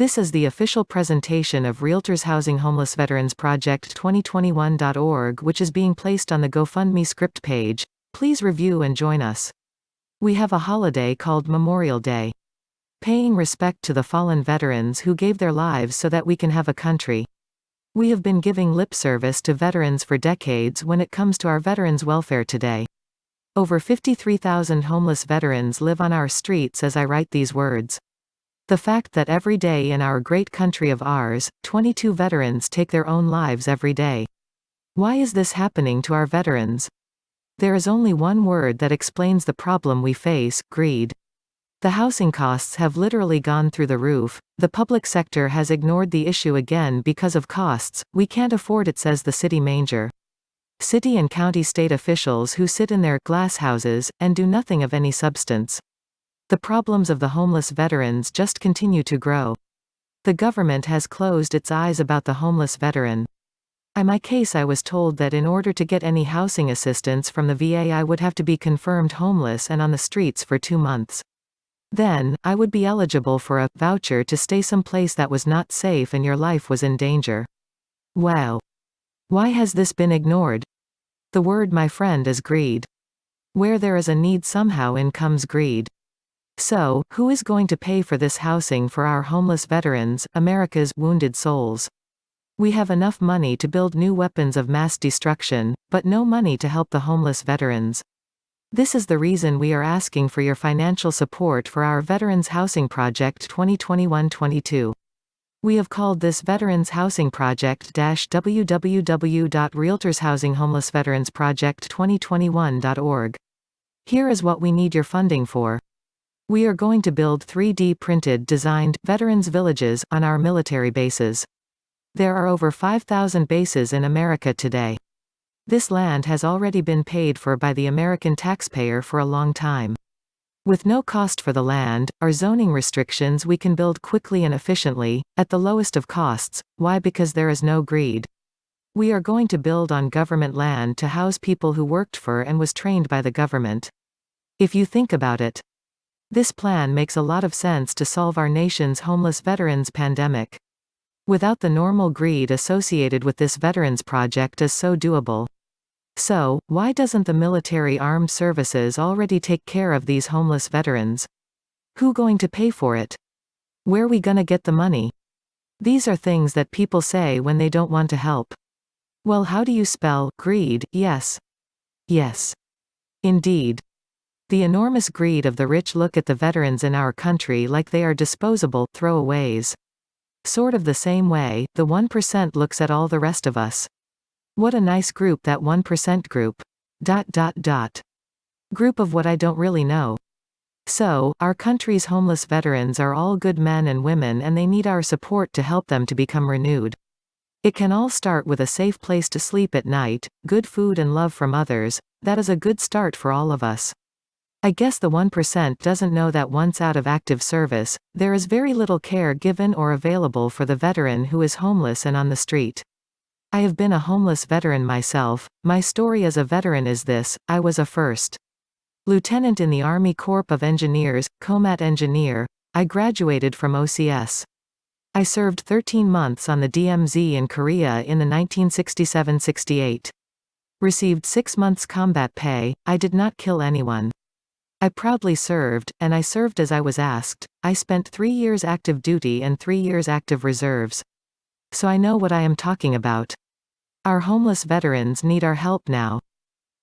This is the official presentation of Realtors Housing Homeless Veterans Project 2021.org, which is being placed on the GoFundMe script page. Please review and join us. We have a holiday called Memorial Day. Paying respect to the fallen veterans who gave their lives so that we can have a country. We have been giving lip service to veterans for decades when it comes to our veterans' welfare today. Over 53,000 homeless veterans live on our streets as I write these words. The fact that every day in our great country of ours, 22 veterans take their own lives every day. Why is this happening to our veterans? There is only one word that explains the problem we face: greed. The housing costs have literally gone through the roof. The public sector has ignored the issue again because of costs. We can't afford it, says the city manager. City and county state officials who sit in their glass houses and do nothing of any substance. The problems of the homeless veterans just continue to grow. The government has closed its eyes about the homeless veteran. In my case, I was told that in order to get any housing assistance from the VA, I would have to be confirmed homeless and on the streets for 2 months. Then, I would be eligible for a voucher to stay someplace that was not safe and your life was in danger. Wow. Why has this been ignored? The word, my friend, is greed. Where there is a need, somehow in comes greed. So, who is going to pay for this housing for our homeless veterans, America's wounded souls? We have enough money to build new weapons of mass destruction, but no money to help the homeless veterans. This is the reason we are asking for your financial support for our Veterans Housing Project 2021-22. We have called this Veterans Housing Project www.realtorshousinghomelessveteransproject2021.org. Here is what we need your funding for. We are going to build 3D printed, designed, veterans villages on our military bases. There are over 5,000 bases in America today. This land has already been paid for by the American taxpayer for a long time. With no cost for the land, or zoning restrictions, we can build quickly and efficiently, at the lowest of costs. Why? Because there is no greed. We are going to build on government land to house people who worked for and was trained by the government. If you think about it, this plan makes a lot of sense to solve our nation's homeless veterans pandemic. Without the normal greed associated with this veterans project is so doable. So, why doesn't the military armed services already take care of these homeless veterans? Who going to pay for it? Where we gonna get the money? These are things that people say when they don't want to help. Well, how do you spell greed? Yes. Yes. Indeed. The enormous greed of the rich look at the veterans in our country like they are disposable throwaways. Sort of the same way, the 1% looks at all the rest of us. What a nice group, that 1% group. ... Group of what I don't really know. So, our country's homeless veterans are all good men and women, and they need our support to help them to become renewed. It can all start with a safe place to sleep at night, good food and love from others. That is a good start for all of us. I guess the 1% doesn't know that once out of active service, there is very little care given or available for the veteran who is homeless and on the street. I have been a homeless veteran myself. My story as a veteran is this: I was a first lieutenant in the Army Corps of Engineers, combat engineer. I graduated from OCS. I served 13 months on the DMZ in Korea in the 1967-68. Received 6 months combat pay. I did not kill anyone. I proudly served, and I served as I was asked. I spent 3 years active duty and 3 years active reserves. So I know what I am talking about. Our homeless veterans need our help now.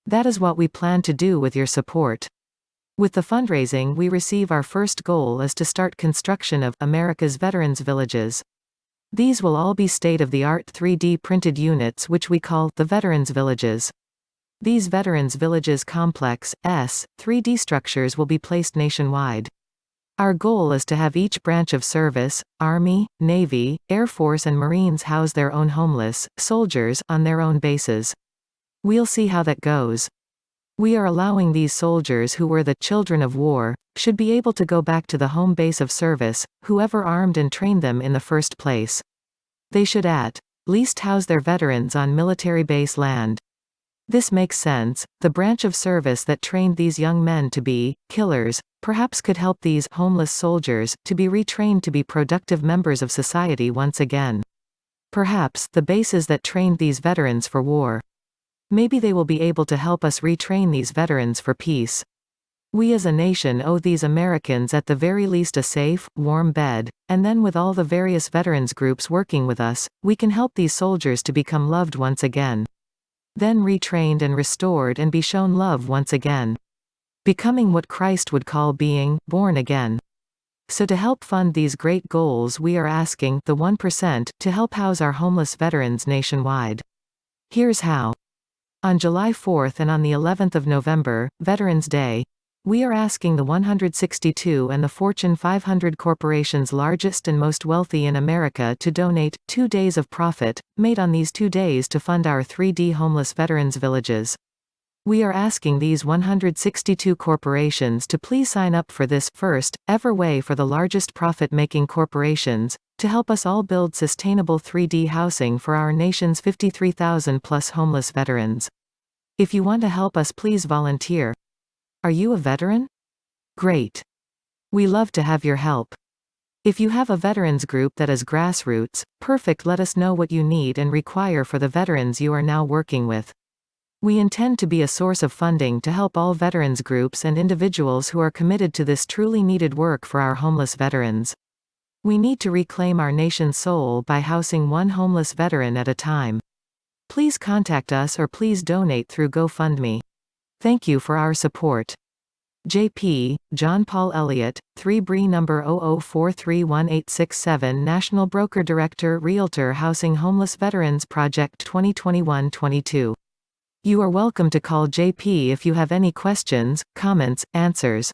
That is what we plan to do with your support. With the fundraising we receive, our first goal is to start construction of America's Veterans Villages. These will all be state-of-the-art 3D printed units which we call the Veterans Villages. These Veterans Villages complex 3D structures will be placed nationwide. Our goal is to have each branch of service, Army, Navy, Air Force and Marines house their own homeless soldiers on their own bases. We'll see how that goes. We are allowing these soldiers who were the children of war, should be able to go back to the home base of service, whoever armed and trained them in the first place. They should at least house their veterans on military base land. This makes sense. The branch of service that trained these young men to be killers perhaps could help these homeless soldiers to be retrained to be productive members of society once again. Perhaps the bases that trained these veterans for war. Maybe they will be able to help us retrain these veterans for peace. We as a nation owe these Americans at the very least a safe, warm bed, and then with all the various veterans groups working with us, we can help these soldiers to become loved once again. Then retrained and restored and be shown love once again. Becoming what Christ would call being born again. So to help fund these great goals, we are asking the 1% to help house our homeless veterans nationwide. Here's how. On July 4th and on the 11th of November, Veterans Day, we are asking the 162 and the Fortune 500 corporations largest and most wealthy in America to donate 2 days of profit, made on these 2 days to fund our 3D homeless veterans villages. We are asking these 162 corporations to please sign up for this first ever way for the largest profit-making corporations, to help us all build sustainable 3D housing for our nation's 53,000 plus homeless veterans. If you want to help us, please volunteer. Are you a veteran? Great. We love to have your help. If you have a veterans group that is grassroots, perfect. Let us know what you need and require for the veterans you are now working with. We intend to be a source of funding to help all veterans groups and individuals who are committed to this truly needed work for our homeless veterans. We need to reclaim our nation's soul by housing one homeless veteran at a time. Please contact us or please donate through GoFundMe. Thank you for our support. JP, John Paul Elliott, 3 Bree number 00431867 National Broker Director Realtor Housing Homeless Veterans Project 2021-22. You are welcome to call JP if you have any questions, comments, answers.